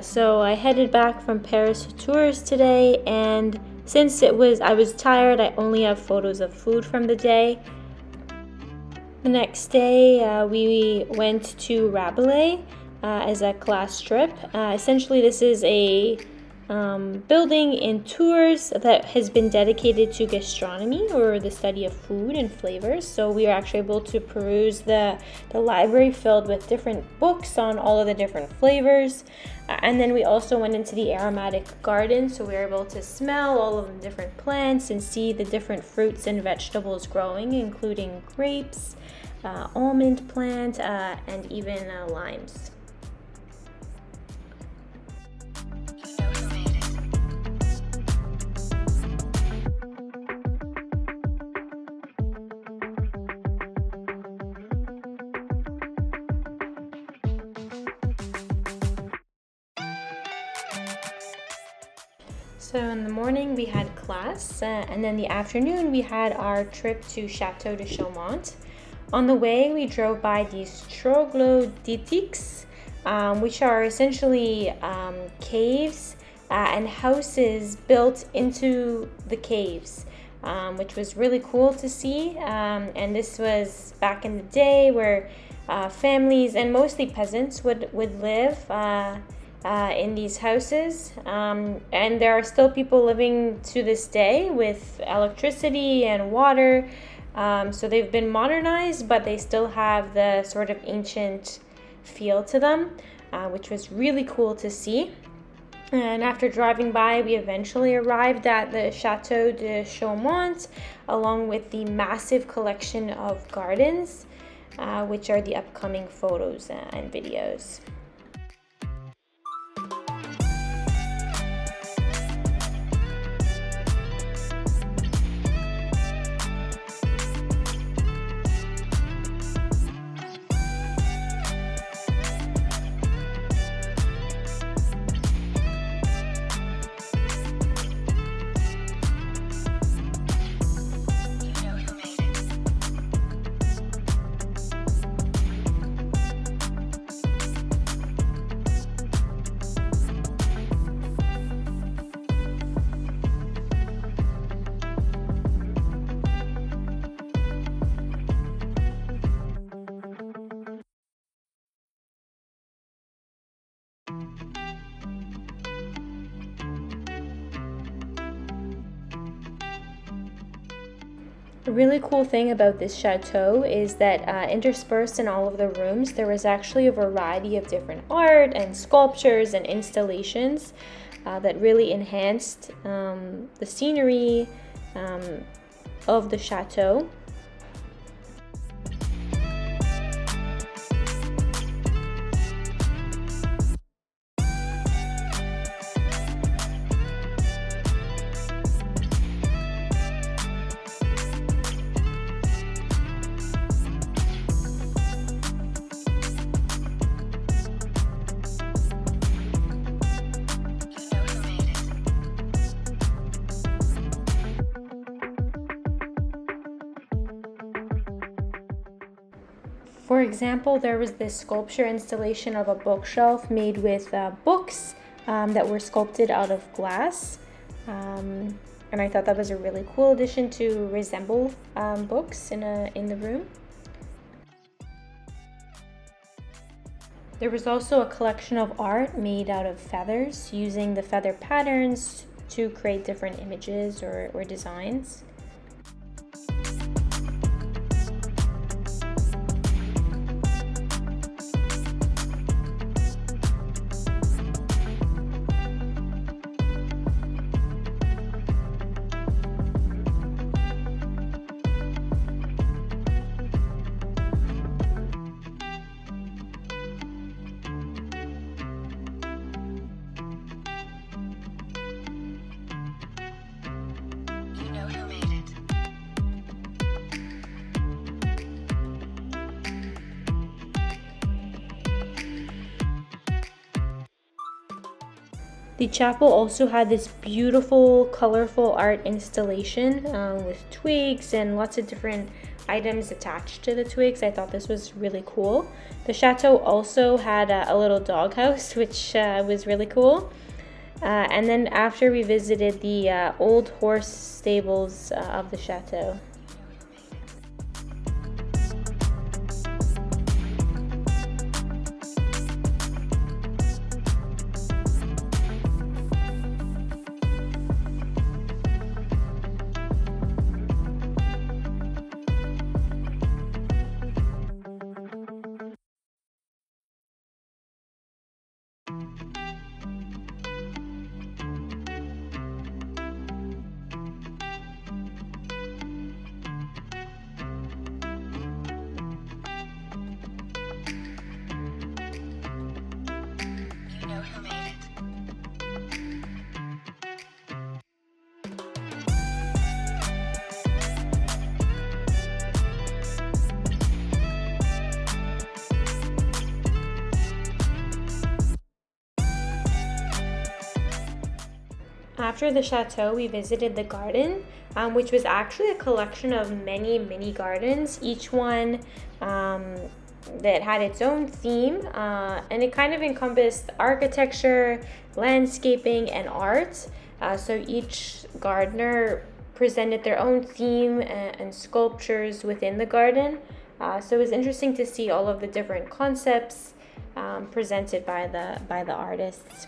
So I headed back from Paris to Tours today, and since I was tired, I only have photos of food from the day. The next day, we went to Rabelais as a class trip. Essentially, this is a building in Tours that has been dedicated to gastronomy, or the study of food and flavors. So we are actually able to peruse the library filled with different books on all of the different flavors. And then we also went into the aromatic garden, so we were able to smell all of the different plants and see the different fruits and vegetables growing, including grapes, almond plant, and even limes. So in the morning we had class, and then the afternoon we had our trip to Chateau de Chaumont. On the way we drove by these troglodytics, which are essentially caves and houses built into the caves, which was really cool to see. And this was back in the day where families and mostly peasants would live in these houses, and there are still people living to this day with electricity and water, so they've been modernized, but they still have the sort of ancient feel to them, which was really cool to see. And after driving by, we eventually arrived at the Chateau de Chaumont, along with the massive collection of gardens, which are the upcoming photos and videos. A really cool thing about this chateau is that interspersed in all of the rooms, there was actually a variety of different art and sculptures and installations that really enhanced the scenery of the chateau. For example, there was this sculpture installation of a bookshelf made with books that were sculpted out of glass. And I thought that was a really cool addition to resemble books in the room. There was also a collection of art made out of feathers, using the feather patterns to create different images or designs. The chapel also had this beautiful, colorful art installation with twigs and lots of different items attached to the twigs. I thought this was really cool. The chateau also had a little doghouse, which was really cool. And then after we visited the old horse stables of the chateau. After the chateau, we visited the garden, which was actually a collection of many mini gardens, each one that had its own theme, and it kind of encompassed architecture, landscaping, and art. So each gardener presented their own theme and sculptures within the garden. So it was interesting to see all of the different concepts presented by the artists.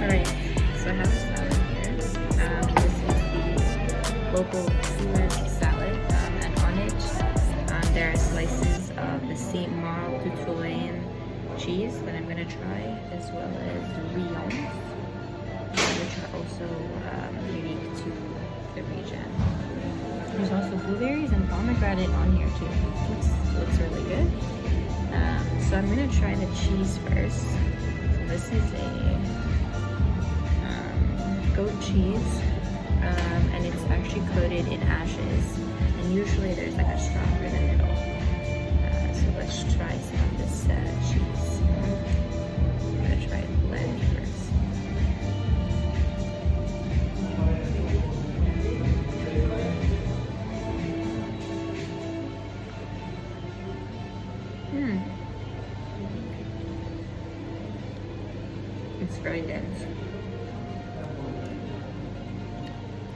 Alright, so I have a salad here. This is the local tourist salad, and on it there are slices of the Saint Maur Tutoyan cheese that I'm going to try, as well as rions, which are also unique to the region. There's also blueberries and pomegranate on here too. Looks really good. So I'm going to try the cheese first. So this is a goat cheese, and it's actually coated in ashes, and usually there's like a straw for the middle. So let's try some of this cheese. I'm gonna try the blend first. It's very dense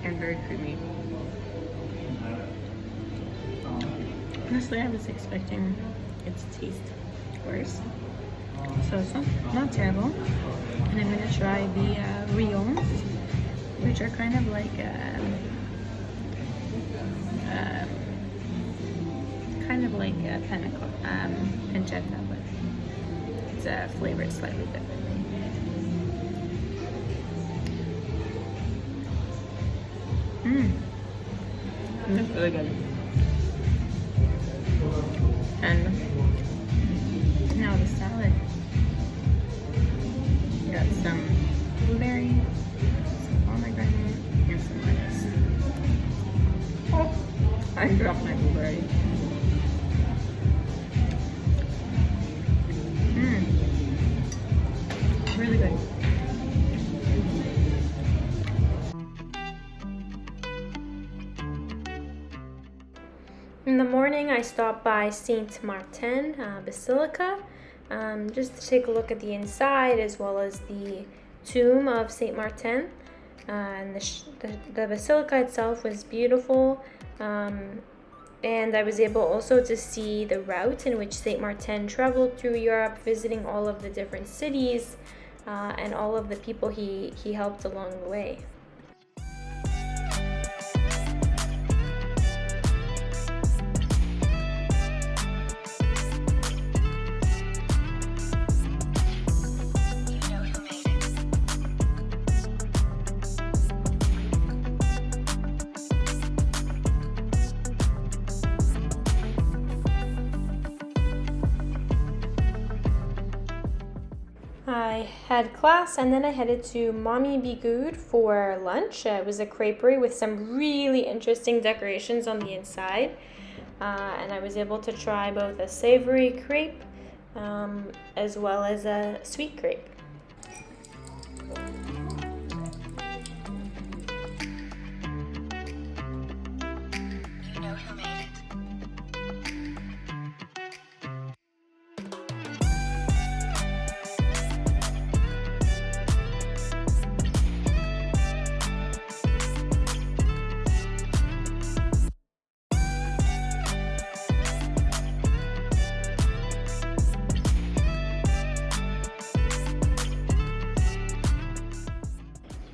and very creamy. Honestly, I was expecting it to taste worse, so it's not terrible. And I'm gonna try the rions, which are kind of like pancetta, but it's flavored slightly differently. That's really good. And now the salad. We got some blueberry, some pomegranate, and some lettuce. Oh, I dropped my blueberry. Really good. In the the morning, I stopped by Saint Martin Basilica just to take a look at the inside as well as the tomb of Saint Martin. And the basilica itself was beautiful. And I was able also to see the route in which Saint Martin traveled through Europe, visiting all of the different cities and all of the people he helped along the way. I had class and then I headed to Mommy Be Good for lunch. It was a creperie with some really interesting decorations on the inside. And I was able to try both a savory crepe as well as a sweet crepe.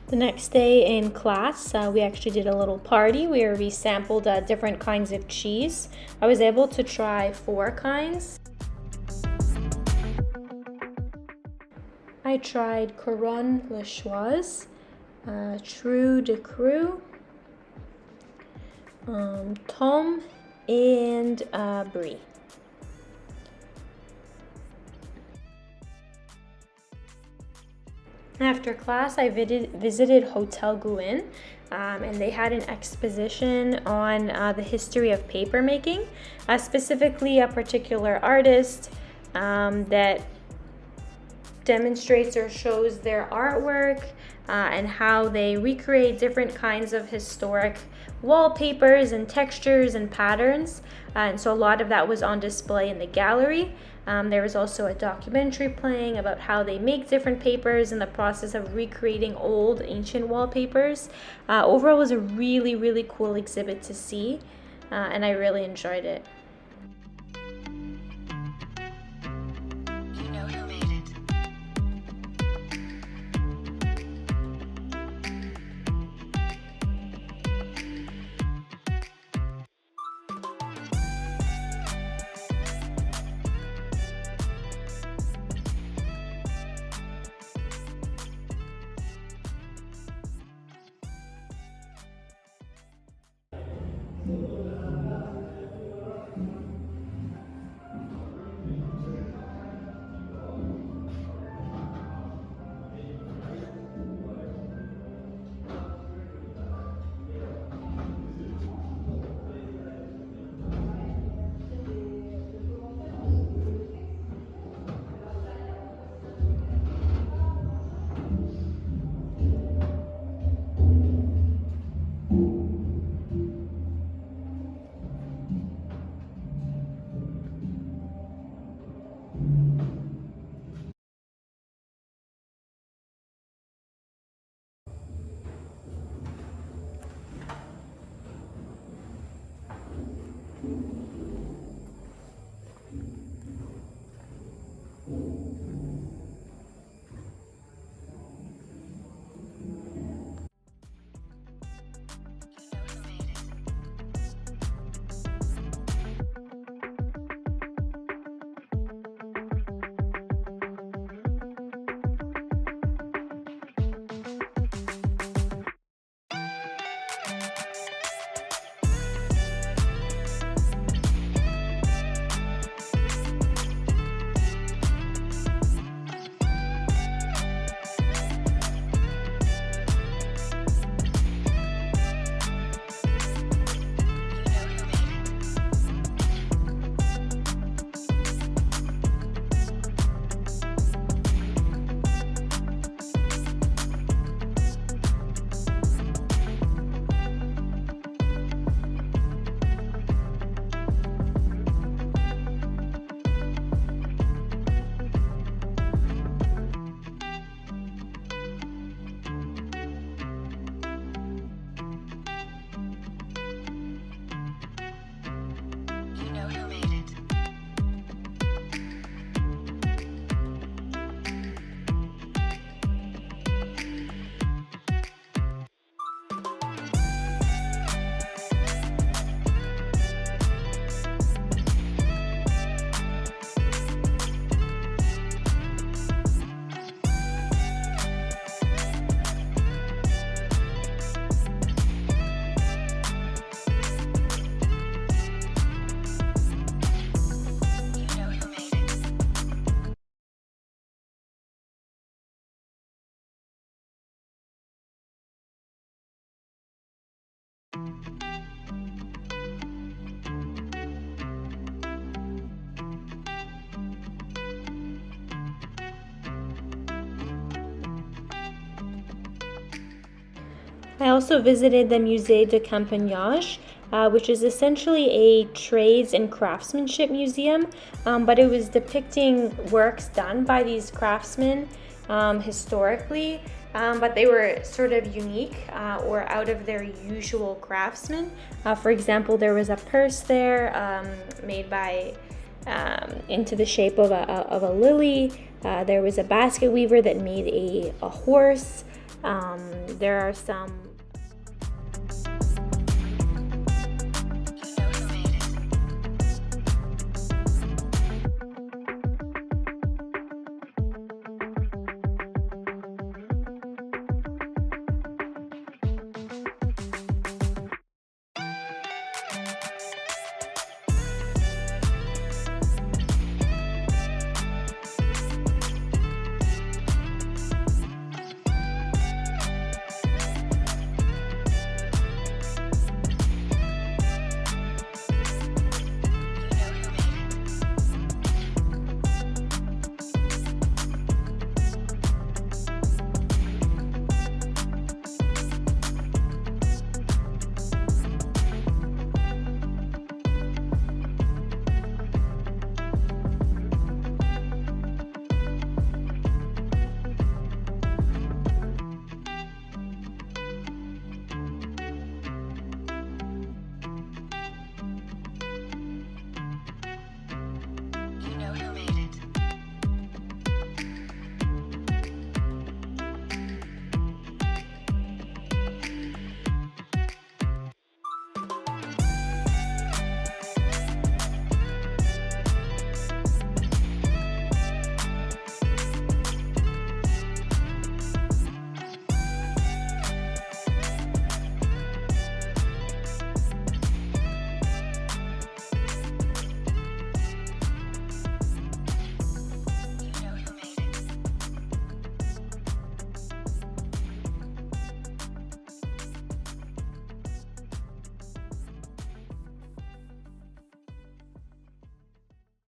The next day in class, we actually did a little party where we sampled different kinds of cheese. I was able to try 4 kinds. I tried Couronne Lachoise, Trou de Cru, Tome, and Brie. After class, I visited Hotel Gouin, and they had an exposition on the history of papermaking, specifically a particular artist that demonstrates or shows their artwork and how they recreate different kinds of historic wallpapers and textures and patterns. And so a lot of that was on display in the gallery. There was also a documentary playing about how they make different papers and the process of recreating old ancient wallpapers. Overall, it was a really, really cool exhibit to see, and I really enjoyed it. I also visited the Musée de Compagnage, which is essentially a trades and craftsmanship museum, but it was depicting works done by these craftsmen historically, but they were sort of unique or out of their usual craftsmen. For example, there was a purse there made by into the shape of a lily. There was a basket weaver that made a horse. There are some